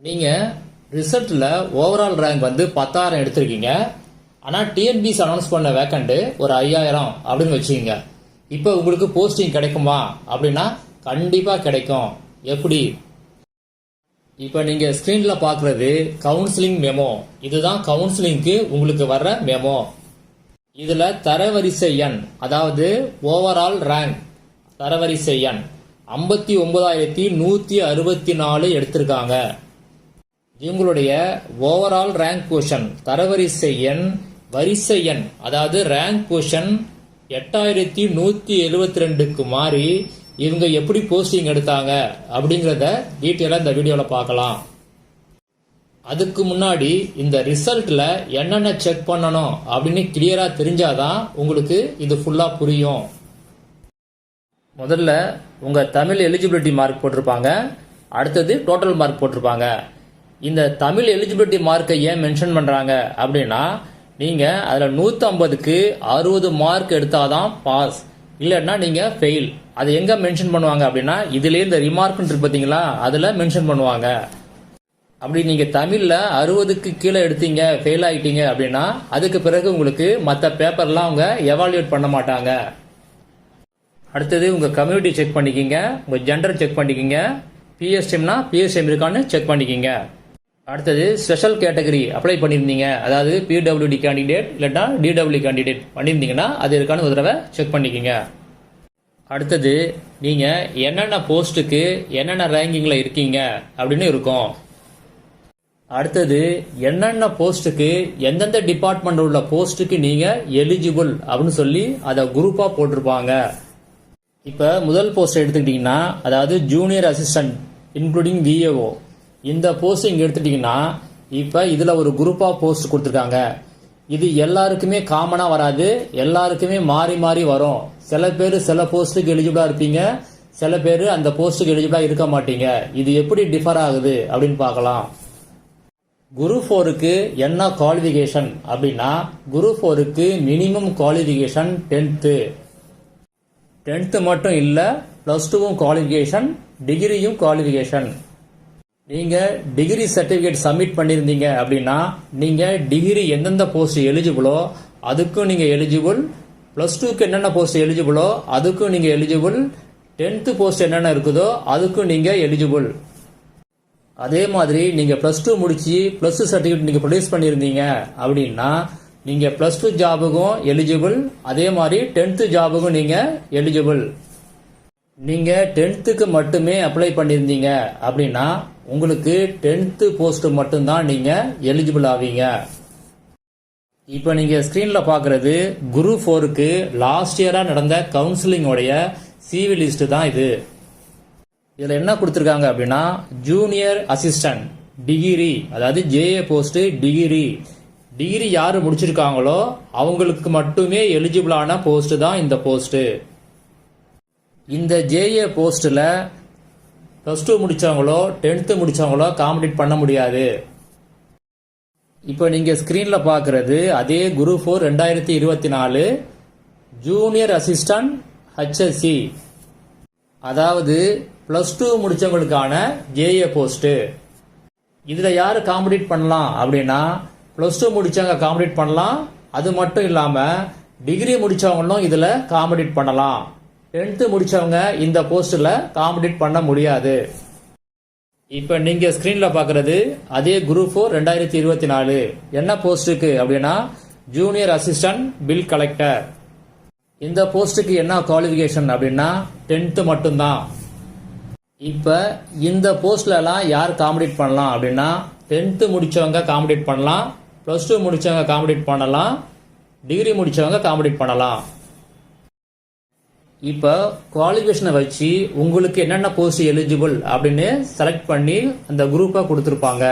நீங்கள் ரிசல்ட்டில் overall rank வந்து 10,000 எடுத்திருக்கீங்க. ஆனால் டிஎன்பிஎஸ்சி அனௌன்ஸ் பண்ண வேக்கண்ட்டு ஒரு 5,000 அப்படின்னு வச்சுக்கிங்க. இப்போ உங்களுக்கு போஸ்டிங் கிடைக்குமா அப்படின்னா கண்டிப்பாக கிடைக்கும். எப்படி? இப்போ நீங்கள் ஸ்க்ரீனில் பார்க்குறது கவுன்சிலிங் மெமோ. இதுதான் கவுன்சிலிங்க்கு உங்களுக்கு வர்ற மெமோ. இதில் தரவரிசை எண், அதாவது ஓவரால் ரேங்க் தரவரிசை எண் 59,164 எடுத்திருக்காங்க. இவங்களுடைய ஓவரால் ரேங்க் பொசிஷன் தரவரிசை எண் வரிசை எண், அதாவது ரேங்க் பொசிஷன் 8,172க்கு மாறி இவங்க எப்படி போஸ்டிங் எடுத்தாங்க அப்படிங்கிறத டீட்டெயிலாக இந்த வீடியோவில் பார்க்கலாம். அதுக்கு முன்னாடி இந்த ரிசல்ட்டில் என்னென்ன செக் பண்ணணும் அப்படின்னு கிளியராக தெரிஞ்சாதான் உங்களுக்கு இது ஃபுல்லாக புரியும். முதல்ல உங்கள் தமிழ் எலிஜிபிலிட்டி மார்க் போட்டிருப்பாங்க, அடுத்தது டோட்டல் மார்க் போட்டிருப்பாங்க. இந்த தமிழ் எலிஜிபிலிட்டி மார்க்கை ஏன் மென்ஷன் பண்ணுறாங்க அப்படின்னா, நீங்கள் அதில் 150க்கு 60 மார்க் எடுத்தாதான் பாஸ், இல்லைன்னா நீங்கள் ஃபெயில். அது எங்கே மென்ஷன் பண்ணுவாங்க அப்படின்னா, இதுலேயே இந்த ரிமார்க்னு இருக்கு பார்த்தீங்களா, அதில் மென்ஷன் பண்ணுவாங்க. அப்படி நீங்கள் தமிழில் 60க்கு கீழே எடுத்தீங்க, ஃபெயில் ஆகிட்டீங்க அப்படின்னா அதுக்கு பிறகு உங்களுக்கு மற்ற பேப்பர்லாம் அவங்க எவாலுவேட் பண்ண மாட்டாங்க. அடுத்தது உங்கள் கம்யூனிட்டி செக் பண்ணிக்கிங்க, உங்கள் ஜெண்டர் செக் பண்ணிக்கிங்க, பிஎஸ்டிஎம்னா பிஎஸ்டிஎம் இருக்கான்னு செக் பண்ணிக்கிங்க. அடுத்தது ஸ்பெஷல் கேட்டகரி அப்ளை பண்ணியிருந்தீங்க, அதாவது பிடபிள்யூடி கேண்டிடேட் இல்லைன்னா டிடபிள்யூ கேண்டிடேட் பண்ணியிருந்தீங்கன்னா அது இருக்கான்னு ஒரு தடவை செக் பண்ணிக்கிங்க. அடுத்தது நீங்கள் என்னென்ன போஸ்ட்டுக்கு என்னென்ன ரேங்கிங்கில் இருக்கீங்க அப்படின்னு இருக்கும். அடுத்தது என்னென்ன போஸ்ட்டுக்கு எந்தெந்த டிபார்ட்மெண்ட் உள்ள போஸ்ட்டுக்கு நீங்கள் எலிஜிபிள் அப்படின்னு சொல்லி அதை குரூப்பாக போட்டிருப்பாங்க. இப்போ முதல் போஸ்ட் எடுத்துக்கிட்டிங்கன்னா, அதாவது ஜூனியர் அசிஸ்டன்ட் இன்க்ளூடிங் விஏஓ, இந்த போஸ்ட் இங்கே எடுத்துட்டிங்கன்னா இப்போ இதில் ஒரு குரூப்பாக போஸ்ட் கொடுத்துருக்காங்க. இது எல்லாருக்குமே காமனாக வராது, எல்லாருக்குமே மாறி மாறி வரும். சில பேர் சில போஸ்ட்டுக்கு எலிஜிபிளாக இருப்பீங்க, சில பேர் அந்த போஸ்ட்டுக்கு எலிஜிபிளாக இருக்க மாட்டீங்க. இது எப்படி டிஃபர் ஆகுது அப்படின்னு பார்க்கலாம். குரூப் 4க்கு என்ன குவாலிஃபிகேஷன் அப்படின்னா, குரூப் 4க்கு மினிமம் குவாலிஃபிகேஷன் 10th மட்டும் இல்லை, +2வும் குவாலிஃபிகேஷன், டிகிரியும் குவாலிஃபிகேஷன். நீங்கள் டிகிரி சர்டிஃபிகேட் சப்மிட் பண்ணியிருந்தீங்க அப்படின்னா நீங்கள் டிகிரி எந்தெந்த போஸ்ட் எலிஜிபிளோ அதுக்கும் நீங்கள் எலிஜிபிள், +2க்கு என்னென்ன போஸ்ட் எலிஜிபிளோ அதுக்கும் நீங்கள் எலிஜிபிள், 10th போஸ்ட் என்னென்ன இருக்குதோ அதுக்கும் நீங்கள் எலிஜிபிள். அதே மாதிரி நீங்கள் +2 முடிச்சு +2 சர்டிஃபிகேட் நீங்கள் ப்ரொடியூஸ் பண்ணியிருந்தீங்க அப்படின்னா நீங்கள் +2 ஜாபுக்கும் எலிஜிபிள், அதே மாதிரி 10th ஜாபுக்கும் நீங்கள் எலிஜிபிள். நீங்கள் 10th மட்டுமே அப்ளை பண்ணியிருந்தீங்க அப்படின்னா உங்களுக்கு 10th போஸ்ட் மட்டும்தான் நீங்கள் எலிஜிபிள் ஆவீங்க. இப்போ நீங்கள் ஸ்க்ரீனில் பார்க்குறது குரூப் 4க்கு லாஸ்ட் இயராக நடந்த கவுன்சிலிங்கோடைய சிவி லிஸ்ட் தான் இது. இதில் என்ன கொடுத்துருக்காங்க அப்படின்னா, ஜூனியர் அசிஸ்டன்ட் டிகிரி, அதாவது ஜேஏ போஸ்ட் டிகிரி யார் முடிச்சிருக்காங்களோ அவங்களுக்கு மட்டுமே எலிஜிபிளான போஸ்ட் தான் இந்த போஸ்ட். இந்த ஜேஏ போஸ்ட்டில் +2 முடித்தவங்களோ 10th முடித்தவங்களோ காம்படிட் பண்ண முடியாது. இப்போ நீங்கள் ஸ்க்ரீனில் பார்க்குறது அதே குரூப் 4 2024 ஜூனியர் அசிஸ்டன்ட் ஹெச்எஸ்சி, அதாவது +2 முடித்தவங்களுக்கான ஜேஏ போஸ்ட்டு. இதில் யார் காம்படிட் பண்ணலாம் அப்படின்னா, +2 முடித்தவங்க காம்படிட் பண்ணலாம். அது மட்டும் இல்லாமல் டிகிரி முடித்தவங்களும் இதில் காம்படிட் பண்ணலாம். 10th முடித்தவங்க இந்த போஸ்ட்டில் காம்படிட் பண்ண முடியாது. இப்போ நீங்கள் ஸ்க்ரீனில் பார்க்குறது அதே குரூப் 4 2024 என்ன போஸ்ட்டுக்கு அப்படின்னா, ஜூனியர் அசிஸ்டன்ட் பில் கலெக்டர். இந்த போஸ்ட்டுக்கு என்ன குவாலிஃபிகேஷன் அப்படின்னா 10th மட்டும்தான். இப்போ இந்த போஸ்ட்லலாம் யார் காம்படிட் பண்ணலாம் அப்படின்னா, 10th முடித்தவங்க காம்படிட் பண்ணலாம், +2 முடித்தவங்க காம்படிட் பண்ணலாம், டிகிரி முடித்தவங்க காம்படிட் பண்ணலாம். இப்போ குவாலிஃபிகேஷனை வச்சு உங்களுக்கு என்னென்ன போஸ்ட் எலிஜிபிள் அப்படின்னு செலக்ட் பண்ணி அந்த குரூப்பை கொடுத்துருப்பாங்க.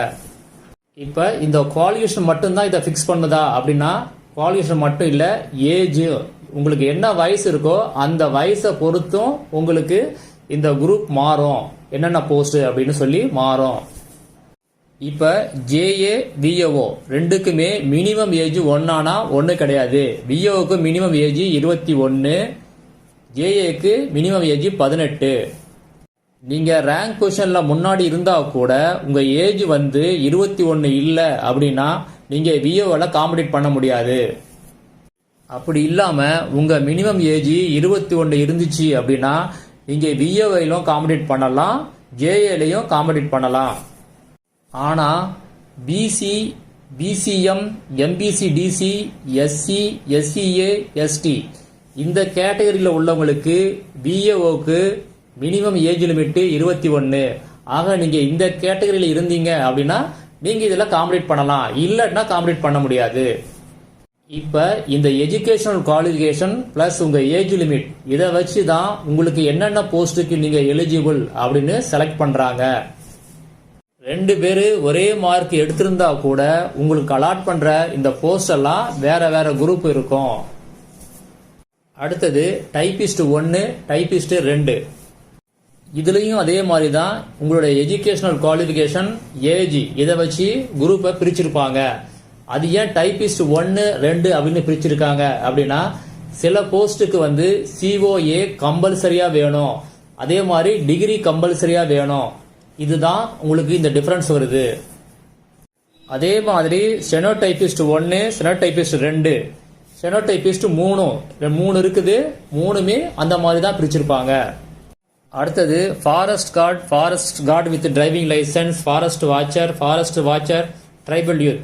இப்போ இந்த குவாலிஃபிகேஷன் மட்டும்தான் இதை ஃபிக்ஸ் பண்ணுதா அப்படின்னா, குவாலிஃபிகேஷன் மட்டும் இல்லை, ஏஜ், உங்களுக்கு என்ன வயசு இருக்கோ அந்த வயசை பொறுத்தும் உங்களுக்கு இந்த குரூப் மாறும், என்னென்ன போஸ்ட் அப்படின்னு சொல்லி மாறும். இப்போ ஜேஏ விஏஓ ரெண்டுக்குமே மினிமம் ஏஜ் 1 ஆனா 1 கிடையாது. விஏஓக்கு மினிமம் ஏஜ் 21, ஜேஏக்கு மினிமம் ஏஜ் 18. நீங்கள் ரேங்க் பொசிஷனில் முன்னாடி இருந்தால் கூட உங்கள் ஏஜ் வந்து 21 இல்லை அப்படின்னா நீங்கள் விஓவில் காம்படிட் பண்ண முடியாது. அப்படி இல்லாமல் உங்கள் மினிமம் ஏஜ் 21 இருந்துச்சு அப்படின்னா நீங்கள் விஓவையிலும் காம்படிட் பண்ணலாம், ஜேஏலையும் காம்படிட் பண்ணலாம். ஆனால் BC, BCM, MBC, DC, SC, SCA, ST இந்த கேட்டகரியில் உள்ளவங்களுக்கு விஏஓக்கு மினிமம் ஏஜ் லிமிட்டு 21. ஆக நீங்கள் இந்த கேட்டகரியில் இருந்தீங்க அப்படின்னா நீங்கள் இதில் காம்படிட் பண்ணலாம், இல்லைன்னா காம்படிட் பண்ண முடியாது. இப்போ இந்த எஜுகேஷனல் குவாலிஃபிகேஷன் ப்ளஸ் உங்கள் ஏஜ் லிமிட் இதை வச்சு தான் உங்களுக்கு என்னென்ன போஸ்ட்டுக்கு நீங்கள் எலிஜிபிள் அப்படின்னு செலக்ட் பண்ணுறாங்க. 2 பேர் ஒரே மார்க் எடுத்திருந்தா கூட உங்களுக்கு அலாட் பண்ணுற இந்த போஸ்ட் எல்லாம் வேற வேற குரூப் இருக்கும். அடுத்தது டைபிஸ்ட் 1, டைபிஸ்ட் 2. இதுலேயும் அதே மாதிரி தான் உங்களுடைய எஜுகேஷனல் குவாலிஃபிகேஷன், ஏஜ் இதை வச்சு குரூப்பை பிரிச்சிருப்பாங்க. அது ஏன் டைபிஸ்ட் 1, 2 அப்படின்னு பிரிச்சிருக்காங்க அப்படின்னா சில போஸ்ட்டுக்கு வந்து சிஓஏ கம்பல்சரியாக வேணும், அதே மாதிரி டிகிரி கம்பல்சரியாக வேணும். இதுதான் உங்களுக்கு இந்த டிஃபரன்ஸ் வருது. அதே மாதிரி ஸ்டெனோடைபிஸ்ட் 1, ஸ்டெனோடைபிஸ்ட் 2, ஸ்டெனோடைபிஸ்ட் 3 இருக்குது. 3மே அந்த மாதிரி தான் பிரிச்சிருப்பாங்க. அடுத்தது forest guard with driving licence, forest watcher, tribal youth.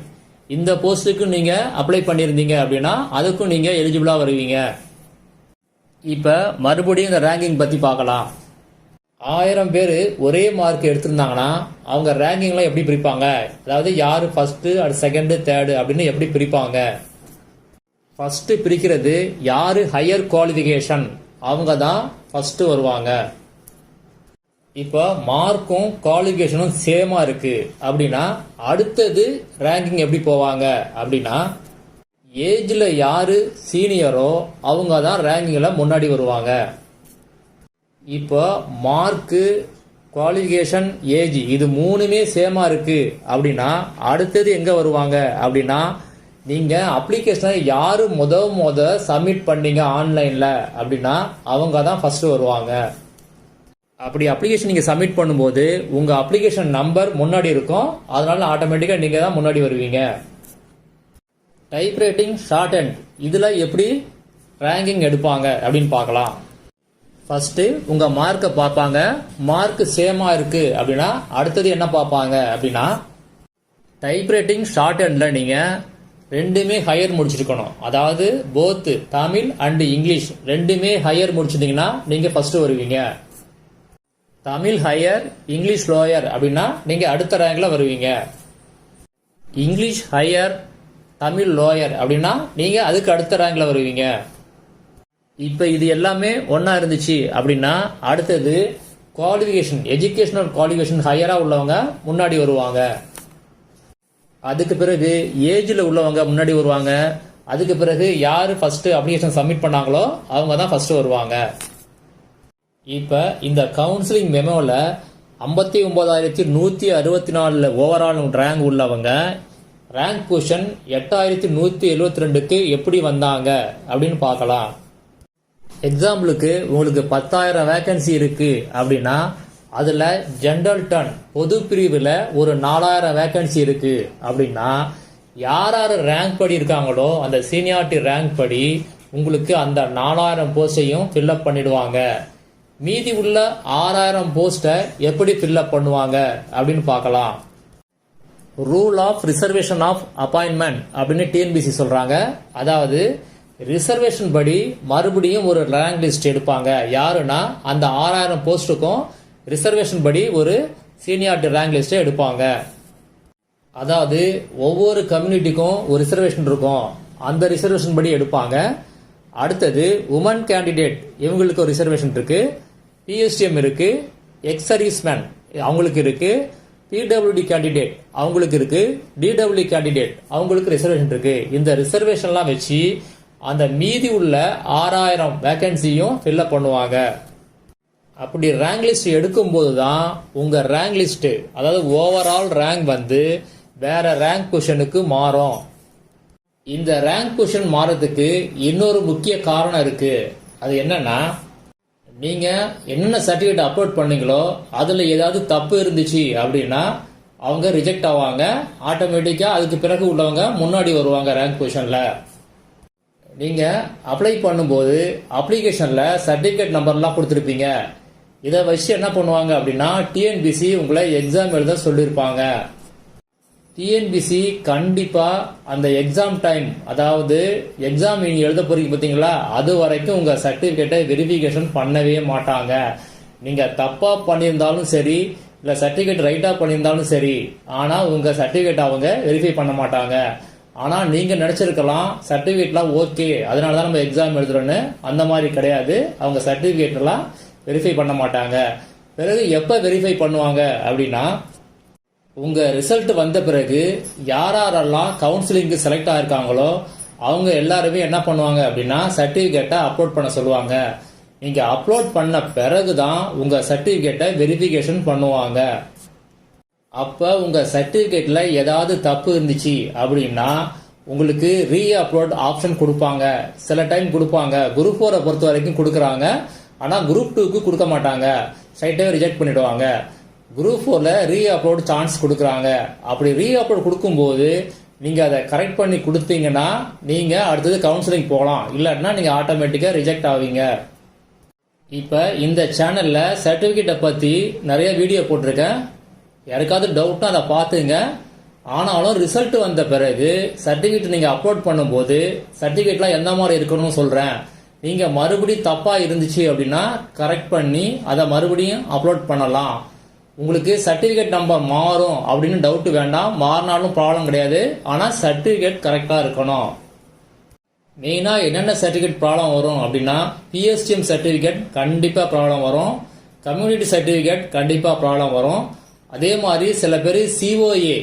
இந்த போஸ்ட்டுக்கு நீங்கள் அப்ளை பண்ணியிருந்தீங்க அப்படின்னா அதுக்கும் நீங்கள் எலிஜிபிளாக வருவீங்க. இப்போ மறுபடியும் இந்த ரேங்கிங் பற்றி பார்க்கலாம். 1000 பேர் ஒரே மார்க் எடுத்திருந்தாங்கன்னா அவங்க ரேங்கிங்லாம் எப்படி பிரிப்பாங்க, அதாவது யார் ஃபர்ஸ்ட், செகண்ட், தேர்டு அப்படின்னு எப்படி பிரிப்பாங்க. ஃபர்ஸ்ட் பிரிக்கிறது யார் ஹையர் குவாலிஃபிகேஷன் அவங்க தான் ஃபர்ஸ்ட் வருவாங்க. இப்போ மார்க்கும் குவாலிஃபிகேஷனும் சேமா இருக்கு அப்படின்னா அடுத்தது ரேங்கிங் எப்படி போவாங்க அப்படின்னா ஏஜ்ல யாரு சீனியரோ அவங்க தான் ரேங்கிங்கில் முன்னாடி வருவாங்க. இப்போ மார்க்கு, குவாலிஃபிகேஷன், ஏஜ் இது 3மே சேமா இருக்கு அப்படின்னா அடுத்தது எங்க வருவாங்க அப்படின்னா நீங்க அப்ளிகேஷனை யாரு முத சப்மிட் பண்ணீங்க ஆன்லைன்ல அப்படின்னா அவங்க தான் ஃபர்ஸ்ட் வருவாங்க. அப்படி அப்ளிகேஷன் நீங்க சப்மிட் பண்ணும்போது உங்க அப்ளிகேஷன் நம்பர் முன்னாடி இருக்கும், அதனால ஆட்டோமேட்டிக்கா நீங்க தான் முன்னாடி வருவீங்க. டைப் ரைட்டிங் ஷார்ட் ஹேண்ட் இதுல எப்படி ரேங்கிங் எடுப்பாங்க அப்படின்னு பார்க்கலாம். ஃபர்ஸ்ட் உங்க மார்க்கை பார்ப்பாங்க. மார்க் சேமா இருக்கு அப்படின்னா அடுத்தது என்ன பார்ப்பாங்க அப்படின்னா டைப் ரைட்டிங் ஷார்ட் ஹேண்ட்ல நீங்க 2மே ஹையர் முடிச்சிருக்கணும். அதாவது போத் தமிழ் அண்ட் இங்கிலீஷ் 2மே ஹையர் முடிச்சிட்டீங்கன்னா நீங்க ஃபர்ஸ்ட் வருவீங்க. தமிழ் ஹையர், இங்கிலீஷ் லோயர் அப்படின்னா நீங்க அடுத்த ரேங்க்ல வருவீங்க. இங்கிலீஷ் ஹையர், தமிழ் லோயர் அப்படின்னா நீங்க அதுக்கு அடுத்த ரேங்க்ல வருவீங்க. இப்ப இது எல்லாமே ஒன்னா இருந்துச்சு அப்படின்னா அடுத்தது குவாலிஃபிகேஷன், எஜுகேஷனல் குவாலிஃபிகேஷன் ஹையரா உள்ளவங்க முன்னாடி வருவாங்க. அதுக்கு பிறகு ஏஜ்ல உள்ளவங்க முன்னாடி வருவாங்க. அதுக்கு பிறகு யாரு ஃபர்ஸ்ட் அப்ளிகேஷன் சப்மிட் பண்ணாங்களோ அவங்க தான் ஃபர்ஸ்ட் வருவாங்க. இப்ப இந்த கவுன்சிலிங் மெமோல 59,164 ஓவரால் ரேங்க் உள்ளவங்க ரேங்க் பொசிஷன் 8,172க்கு எப்படி வந்தாங்க அப்படின்னு பார்க்கலாம். எக்ஸாம்பிளுக்கு உங்களுக்கு 10,000 வேகன்சி இருக்கு அப்படின்னா அதுல ஜெனரல் டர்ன் பொது பிரிவில் ஒரு 4,000 வேகன்சி இருக்கு அப்படின்னா யார் ரேங்க் படி இருக்காங்களோ அந்த சீனியாரிட்டி ரேங்க் படி உங்களுக்கு அந்த 4,000 போஸ்டையும் ஃபில்அப் பண்ணிடுவாங்க. மீதி உள்ள 6,000 போஸ்டை எப்படி ஃபில்அப் பண்ணுவாங்க அப்படின்னு பார்க்கலாம். Rule of reservation of appointment அப்படின்னு டிஎன்பிசி சொல்றாங்க. அதாவது ரிசர்வேஷன் படி மறுபடியும் ஒரு ரேங்க் லிஸ்ட் எடுப்பாங்க. யாருன்னா அந்த 6,000 போஸ்டுக்கும் ரிசர்வேஷன் படி ஒரு சீனியாரிட்டி ரேங்க் லிஸ்ட்டை எடுப்பாங்க. அதாவது ஒவ்வொரு கம்யூனிட்டிக்கும் ஒரு ரிசர்வேஷன் இருக்கும், அந்த ரிசர்வேஷன் படி எடுப்பாங்க. அடுத்தது உமன் கேண்டிடேட் இவங்களுக்கு ஒரு ரிசர்வேஷன் இருக்கு, பிஎஸ்டிஎம் இருக்கு, எக்ஸ் சர்வீஸ்மேன் அவங்களுக்கு இருக்கு, பிடபிள்யூடி கேண்டிடேட் அவங்களுக்கு இருக்கு, டிடபிள்யூ கேண்டிடேட் அவங்களுக்கு ரிசர்வேஷன் இருக்கு. இந்த ரிசர்வேஷன்லாம் வச்சு அந்த மீதி உள்ள 6,000 வேகன்சியும் ஃபில்அப் பண்ணுவாங்க. அப்படி ரேங்க் லிஸ்ட் எடுக்கும்போது தான் உங்க ரேங்க் லிஸ்ட், அதாவது ஓவரால் ரேங்க் வந்து வேற ரேங்க் பொசிஷனுக்கு மாறும். இந்த ரேங்க் பொசிஷன் மாறதுக்கு இன்னொரு முக்கிய காரணம் இருக்கு. அது என்னன்னா நீங்கள் என்னென்ன சர்டிஃபிகேட் அப்லோட் பண்ணீங்களோ அதில் ஏதாவது தப்பு இருந்துச்சு அப்படின்னா அவங்க ரிஜெக்ட் ஆவாங்க. ஆட்டோமேட்டிக்காக அதுக்கு பிறகு உள்ளவங்க முன்னாடி வருவாங்க ரேங்க் பொசிஷனில். நீங்கள் அப்ளை பண்ணும்போது அப்ளிகேஷனில் சர்டிஃபிகேட் நம்பர்லாம் கொடுத்துருப்பீங்க. இதை வச்சு என்ன பண்ணுவாங்க அப்படின்னா டிஎன்பிசி உங்களை எக்ஸாம் எழுத சொல்லியிருப்பாங்க. டிஎன்பிசி கண்டிப்பாக அந்த எக்ஸாம் டைம், அதாவது எக்ஸாம் நீங்கள் எழுத போறீங்க பார்த்தீங்களா, அது வரைக்கும் உங்கள் சர்டிஃபிகேட்டை வெரிஃபிகேஷன் பண்ணவே மாட்டாங்க. நீங்கள் தப்பாக பண்ணியிருந்தாலும் சரி, இல்லை சர்டிஃபிகேட் ரைட்டாக பண்ணியிருந்தாலும் சரி, ஆனால் உங்கள் சர்டிஃபிகேட் அவங்க வெரிஃபை பண்ண மாட்டாங்க. ஆனால் நீங்கள் நினச்சிருக்கலாம் சர்டிஃபிகேட்லாம் ஓகே, அதனால தான் நம்ம எக்ஸாம் எழுதுறோன்னு. அந்த மாதிரி கிடையாது. அவங்க சர்டிஃபிகேட்லாம் வெரிஃபை பண்ண மாட்டாங்க. பிறகு எப்போ வெரிஃபை பண்ணுவாங்க அப்படின்னா உங்கள் ரிசல்ட் வந்த பிறகு யாரெல்லாம் கவுன்சிலிங்க்கு செலக்ட் ஆகிருக்காங்களோ அவங்க எல்லாருமே என்ன பண்ணுவாங்க அப்படின்னா சர்டிஃபிகேட்டை அப்லோட் பண்ண சொல்லுவாங்க. நீங்கள் அப்லோட் பண்ண பிறகு தான் உங்கள் சர்டிஃபிகேட்டை வெரிஃபிகேஷன் பண்ணுவாங்க. அப்போ உங்கள் சர்டிஃபிகேட்டில் ஏதாவது தப்பு இருந்துச்சு அப்படின்னா உங்களுக்கு ரீ அப்லோட் ஆப்ஷன் கொடுப்பாங்க. சில டைம் கொடுப்பாங்க. குரூப் 4 பொறுத்த வரைக்கும் கொடுக்குறாங்க. ஆனால் குரூப் 2க்கு கொடுக்க மாட்டாங்க. ஸ்ட்ரைட்டாகவே ரிஜெக்ட் பண்ணிடுவாங்க. குரூப் 4ல ரீ அப்லோட் சான்ஸ் கொடுக்குறாங்க. அப்படி ரீ அப்லோட் கொடுக்கும்போது நீங்கள் அதை கரெக்ட் பண்ணி கொடுத்தீங்கன்னா நீங்கள் அடுத்தது கவுன்சிலிங் போகலாம். இல்லைன்னா நீங்கள் ஆட்டோமேட்டிக்காக ரிஜெக்ட் ஆவீங்க. இப்போ இந்த சேனலில் சர்டிஃபிகேட்டை பற்றி நிறைய வீடியோ போட்டிருக்கேன். யாருக்காவது டவுட்னா அதை பார்த்துங்க. ஆனாலும் ரிசல்ட் வந்த பிறகு சர்டிஃபிகேட் நீங்கள் அப்லோட் பண்ணும்போது சர்டிஃபிகேட்லாம் எந்த மாதிரி இருக்கணும்னு சொல்கிறேன். நீங்கள் மறுபடியும் தப்பாக இருந்துச்சு அப்படின்னா கரெக்ட் பண்ணி அதை மறுபடியும் அப்லோட் பண்ணலாம். உங்களுக்கு சர்டிஃபிகேட் நம்பர் மாறும் அப்படின்னு டவுட் வேண்டாம். மாறினாலும் ப்ராப்ளம் கிடையாது. ஆனால் சர்டிஃபிகேட் கரெக்டாக இருக்கணும். மெயினாக என்னென்ன சர்டிஃபிகேட் ப்ராப்ளம் வரும் அப்படின்னா பிஎஸ்டிஎம் சர்டிஃபிகேட் கண்டிப்பாக ப்ராப்ளம் வரும். கம்யூனிட்டி சர்டிஃபிகேட் கண்டிப்பாக ப்ராப்ளம் வரும். அதே மாதிரி சில பேர் சிஓஏ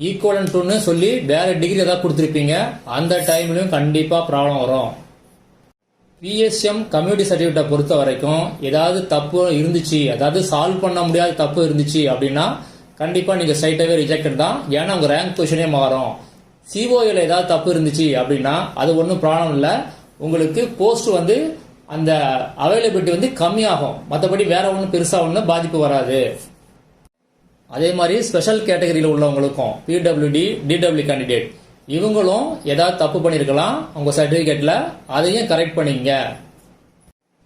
ஈக்குவலன் டுன்னு சொல்லி வேற டிகிரி ஏதாவது கொடுத்துருப்பீங்க. அந்த டைம்லையும் கண்டிப்பாக ப்ராப்ளம் வரும். பிஎஸ்எம் கம்யூனிட்டி சர்டிஃபிகேட்டை பொறுத்த வரைக்கும் ஏதாவது தப்பு இருந்துச்சு, அதாவது சால்வ் பண்ண முடியாத தப்பு இருந்துச்சு அப்படின்னா கண்டிப்பாக நீங்கள் ஸ்ட்ரைட்டாகவே ரிஜெக்டட் தான். ஏன்னா உங்கள் ரேங்க் பொசிஷனே மாறும். சிஓஏல ஏதாவது தப்பு இருந்துச்சு அப்படின்னா அது ஒன்றும் ப்ராப்ளம் இல்லை. உங்களுக்கு போஸ்ட் வந்து அந்த அவைலபிலிட்டி கம்மியாகும். மற்றபடி வேற ஒன்றும் பெருசாக ஒன்றும் பாதிப்பு வராது. அதே மாதிரி ஸ்பெஷல் கேட்டகரியில் உள்ளவங்களுக்கும் பிடபிள்யூடி டிடபிள்யூ கேண்டிடேட் இவங்களும் ஏதாவது தப்பு பண்ணியிருக்கலாம் உங்கள் சர்டிஃபிகேட்டில், அதையும் கரெக்ட் பண்ணிங்க.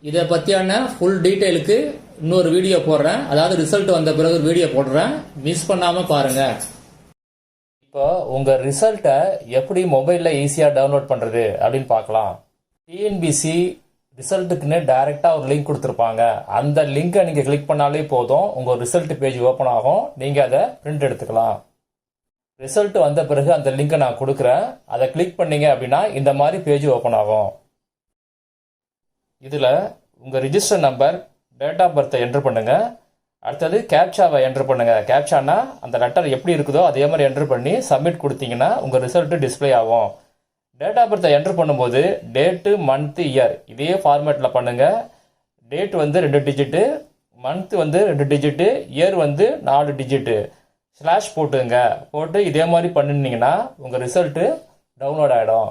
இதை பற்றியான ஃபுல் டீட்டெயிலுக்கு இன்னொரு வீடியோ போடுறேன். அதாவது ரிசல்ட் வந்த பிறகு வீடியோ போடுறேன். மிஸ் பண்ணாமல் பாருங்கள். இப்போ உங்கள் ரிசல்ட்டை எப்படி மொபைலில் ஈஸியாக டவுன்லோட் பண்ணுறது அப்படின்னு பார்க்கலாம். டிஎன்பிசி ரிசல்ட்டுக்குன்னு டைரெக்டாக ஒரு லிங்க் கொடுத்துருப்பாங்க. அந்த லிங்கை நீங்கள் கிளிக் பண்ணாலே போதும், உங்கள் ரிசல்ட் பேஜ் ஓப்பன் ஆகும். நீங்கள் அதை பிரிண்ட் எடுத்துக்கலாம். ரிசல்ட் வந்த பிறகு அந்த லிங்கை நான் கொடுக்குறேன். அதை கிளிக் பண்ணீங்க அப்படின்னா இந்த மாதிரி பேஜ் ஓப்பன் ஆகும். இதில் உங்கள் ரிஜிஸ்டர் நம்பர், டேட் ஆஃப் பர்த்தை என்ட்ரு பண்ணுங்கள். அடுத்தது கேப்சாவை என்ட்ரு பண்ணுங்கள். கேப்சானா அந்த லெட்டர் எப்படி இருக்குதோ அதே மாதிரி என்ட்ரு பண்ணி சப்மிட் கொடுத்தீங்கன்னா உங்கள் ரிசல்ட்டு டிஸ்பிளே ஆகும். டேட் ஆஃப் பர்த்தை என்ட்ரு பண்ணும்போது டேட்டு, மந்த்து, இயர் இதே ஃபார்மேட்டில் பண்ணுங்கள். Date 2 digit, month 2 digit, year 4 digit. Slash போட்டுங்க. போட்டு இதே மாதிரி பண்ணினீங்கன்னா உங்கள் ரிசல்ட்டு டவுன்லோட் ஆகிடும்.